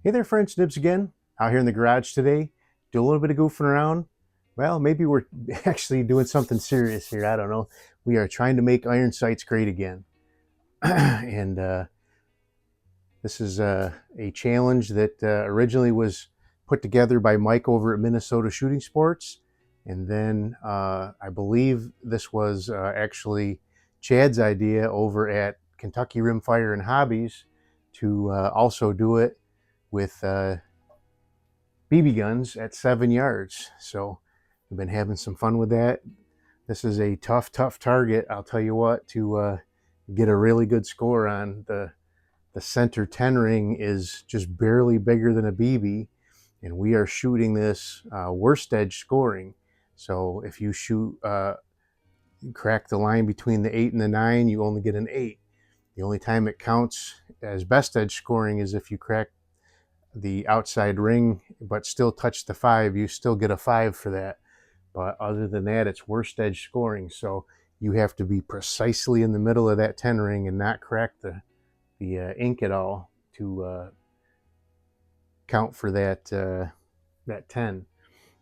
Hey there friends, Nibs again, out here in the garage today. Do a little bit of goofing around. Well, maybe we're actually doing something serious here, I don't know. We are trying to make iron sights great again. and this is a challenge that originally was put together by Mike over at Minnesota Shooting Sports. And then I believe this was actually Chad's idea over at Kentucky Rimfire and Hobbies to also do it with BB guns at 7 yards. So we've been having some fun with that. This is a tough target, I'll tell you what, to get a really good score on. The center 10 ring is just barely bigger than a BB, and we are shooting this worst edge scoring. So if you shoot, you crack the line between the 8 and the 9, you only get an 8. The only time it counts as best edge scoring is if you crack the outside ring but still touch the 5, you still get a 5 for that. But other than that, it's worst edge scoring. So you have to be precisely in the middle of that 10 ring and not crack the ink at all to count for that that 10.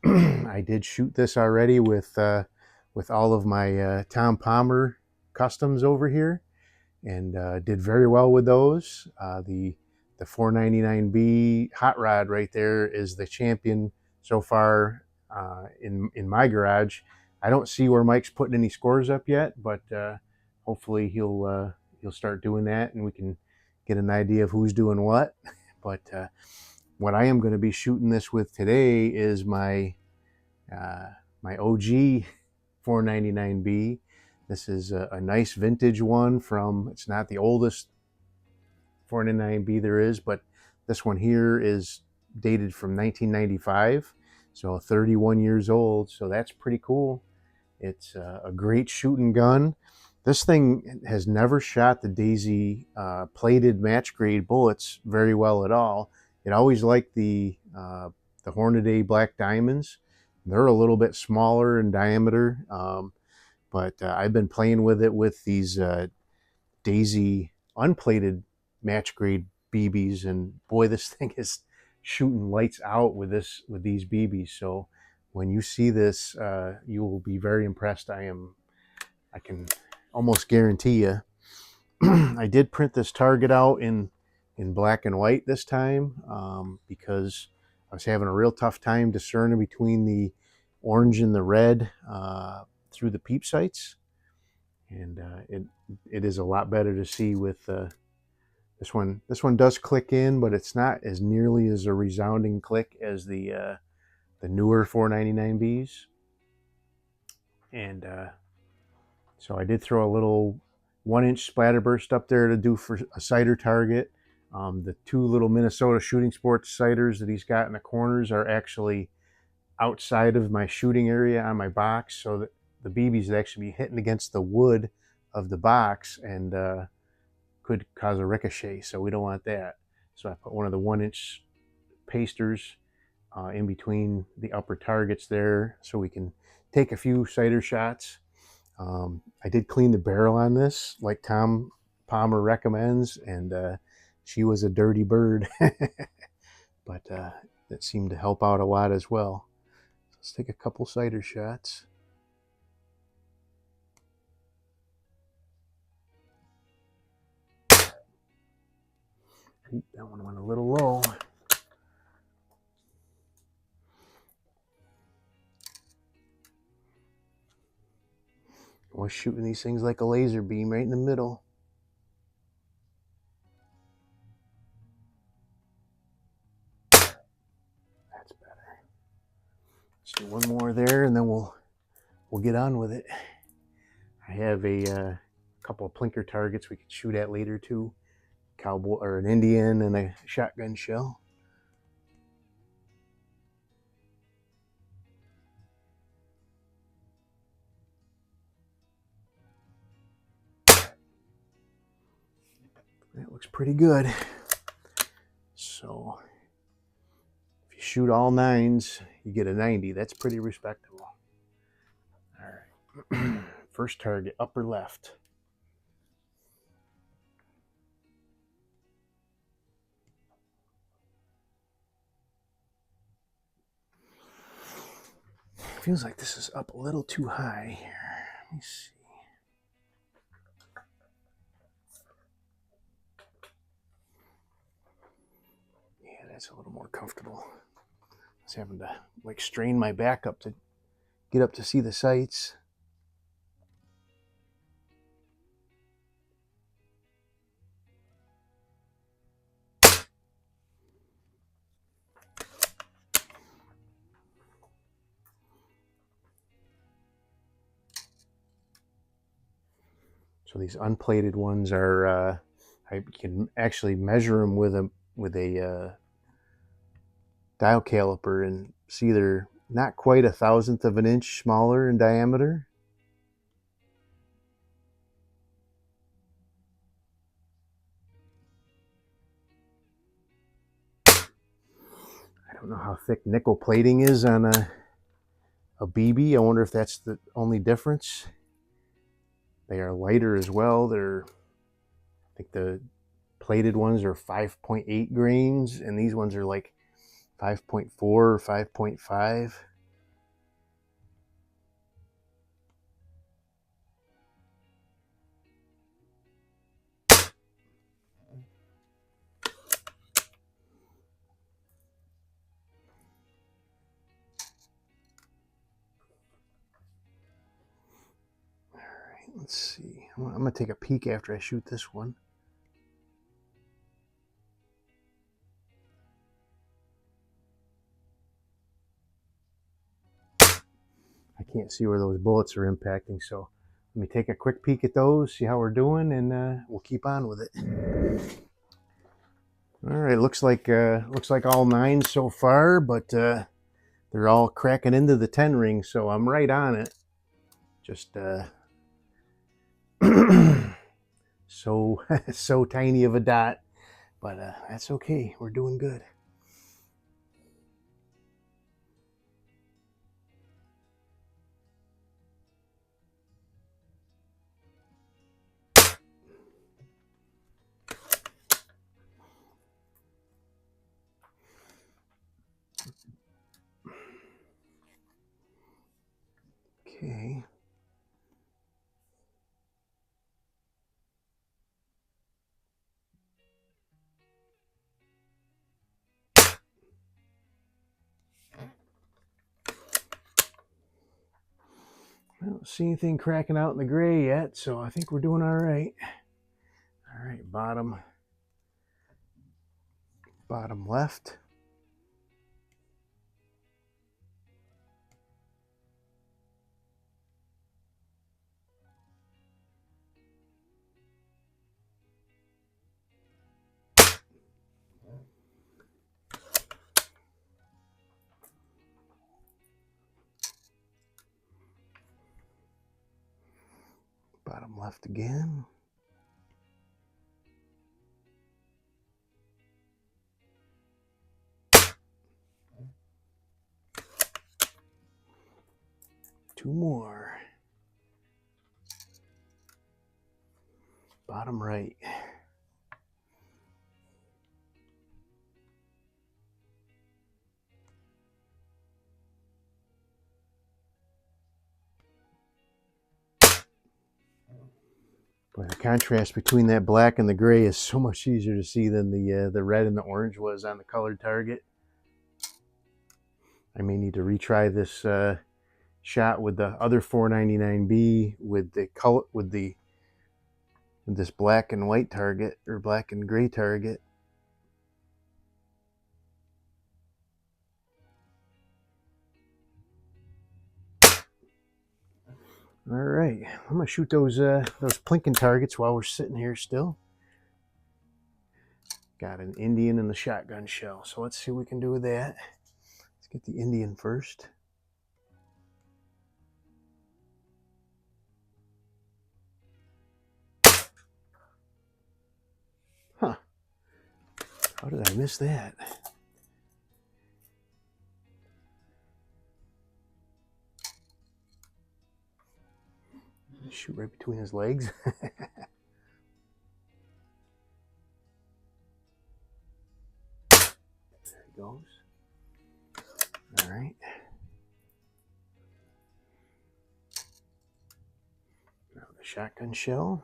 I did shoot this already with all of my Tom Palmer customs over here, and did very well with those. The 499B hot rod right there is the champion so far in my garage. I don't see where Mike's putting any scores up yet, but hopefully he'll start doing that, and we can get an idea of who's doing what. But what I am going to be shooting this with today is my my OG 499B. This is a nice vintage one from, it's not the oldest 499B there is, but this one here is dated from 1995, so 31 years old. So that's pretty cool. It's a great shooting gun. This thing has never shot the Daisy plated match grade bullets very well at all. It always liked the Hornady Black Diamonds. They're a little bit smaller in diameter, but I've been playing with it with these Daisy unplated match grade BBs, and boy, this thing is shooting lights out with these BBs. So when you see this, you will be very impressed. I can almost guarantee you. I did print this target out in black and white this time because I was having a real tough time discerning between the orange and the red through the peep sights, and it is a lot better to see with this one. This one does click in, but it's not as nearly as a resounding click as the newer 499Bs. And so I did throw a little 1-inch splatterburst up there to do for a sighter target. The two little Minnesota Shooting Sports sighters that he's got in the corners are actually outside of my shooting area on my box, so that the BBs would actually be hitting against the wood of the box and could cause a ricochet, so we don't want that. So I put one of the 1-inch pasters in between the upper targets there so we can take a few sighter shots. I did clean the barrel on this like Tom Palmer recommends, and she was a dirty bird. But that seemed to help out a lot as well. Let's take a couple sighter shots. Ooh, that one went a little low. I was shooting these things like a laser beam right in the middle. That's better. Let's do one more there, and then we'll get on with it. I have a couple of plinker targets we could shoot at later too. Cowboy or an Indian and a shotgun shell. That looks pretty good. So if you shoot all 9s, you get a 90. That's pretty respectable. All right. First target, upper left. feels like this is up a little too high here. Let me see. Yeah, that's a little more comfortable. I was having to like strain my back up to get up to see the sights. So these unplated ones are, I can actually measure them with a dial caliper and see they're not quite 1/1000th of an inch smaller in diameter. I don't know how thick nickel plating is on a BB. I wonder if that's the only difference. They are lighter as well. I think the plated ones are 5.8 grains, and these ones are like 5.4 or 5.5. All right, let's see. I'm going to take a peek after I shoot this one. I can't see where those bullets are impacting, so let me take a quick peek at those, see how we're doing, and we'll keep on with it. All right, looks like all 9 so far, but they're all cracking into the 10 ring, so I'm right on it. Just so tiny of a dot, but that's okay. We're doing good. Okay. I don't see anything cracking out in the gray yet, so I think we're doing all right. All right, bottom left. Bottom left again. Two more. Bottom right. Boy, the contrast between that black and the gray is so much easier to see than the red and the orange was on the colored target. I may need to retry this shot with the other 499B with the color with this black and white target or black and gray target. All right, I'm gonna shoot those Plinking targets while we're sitting here still. Got an Indian and the shotgun shell, so let's see what we can do with that. Let's get the Indian first. Huh? How did I miss that? Shoot right between his legs. There he goes. All right. shotgun shell.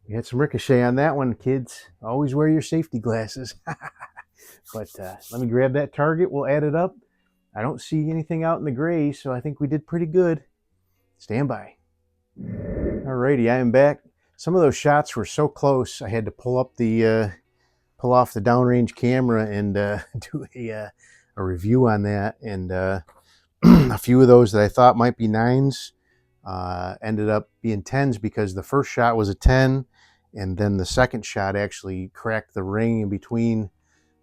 We had some ricochet on that one, kids. Always wear your safety glasses. But let me grab that target. We'll add it up. I don't see anything out in the gray, so I think we did pretty good. Stand by. Alrighty, I am back. Some of those shots were so close, I had to pull off the downrange camera and do a review on that. And a few of those that I thought might be 9s ended up being 10s because the first shot was a 10, and then the second shot actually cracked the ring in between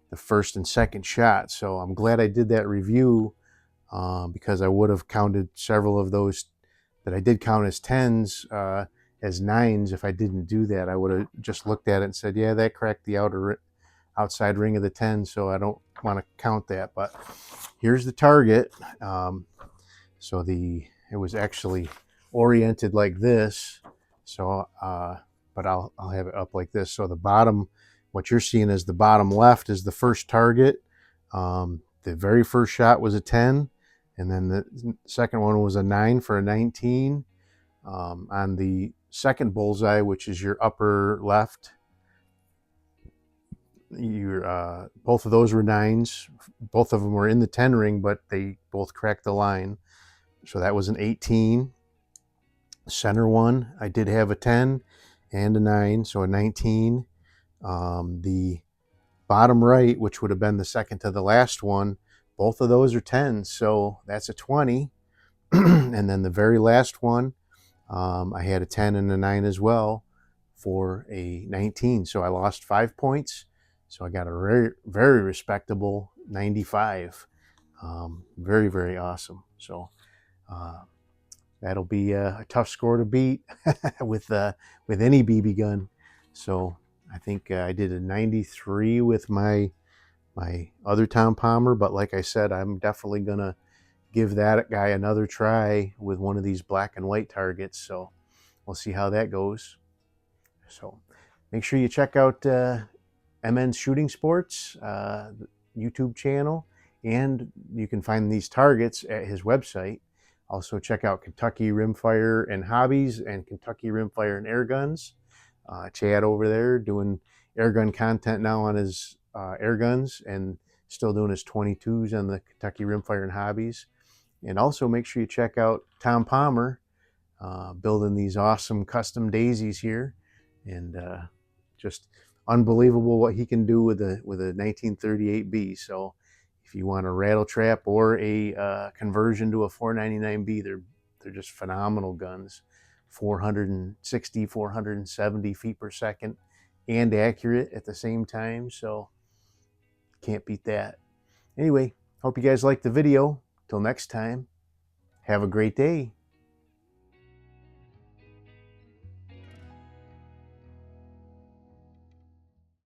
the first and second shot. So I'm glad I did that review because I would have counted several of those that I did count as 10s as 9s. If I didn't do that, I would have just looked at it and said, yeah, that cracked the outside ring of the 10, so I don't want to count that. But here's the target. So it was actually oriented like this. So, but I'll have it up like this. So the bottom, what you're seeing is the bottom left is the first target. The very first shot was a 10, and then the second one was a 9 for a 19. On the second bullseye, which is your upper left, both of those were 9s. Both of them were in the 10 ring, but they both cracked the line. So that was an 18. Center one, I did have a 10 and a 9, so a 19. The bottom right, which would have been the second to the last one, both of those are 10s, so that's a 20. And then the very last one, I had a 10 and a 9 as well for a 19. So I lost 5 points. So I got a very, very respectable 95. Very, very awesome. So that'll be a tough score to beat with any BB gun. So I think I did a 93 with my other Tom Palmer, but like I said, I'm definitely gonna give that guy another try with one of these black and white targets. So we'll see how that goes. So make sure you check out MN Shooting Sports YouTube channel, and you can find these targets at his website. Also check out Kentucky Rimfire and Hobbies and Kentucky Rimfire and Air Guns. Chad over there doing air gun content now on his air guns, and still doing his 22s on the Kentucky Rimfire and Hobbies. And also make sure you check out Tom Palmer building these awesome custom daisies here, and just unbelievable what he can do with a 1938B. So if you want a rattle trap or a conversion to a 499B, they're just phenomenal guns. 460, 470 feet per second, and accurate at the same time. So can't beat that. Anyway, hope you guys liked the video. Till next time, have a great day.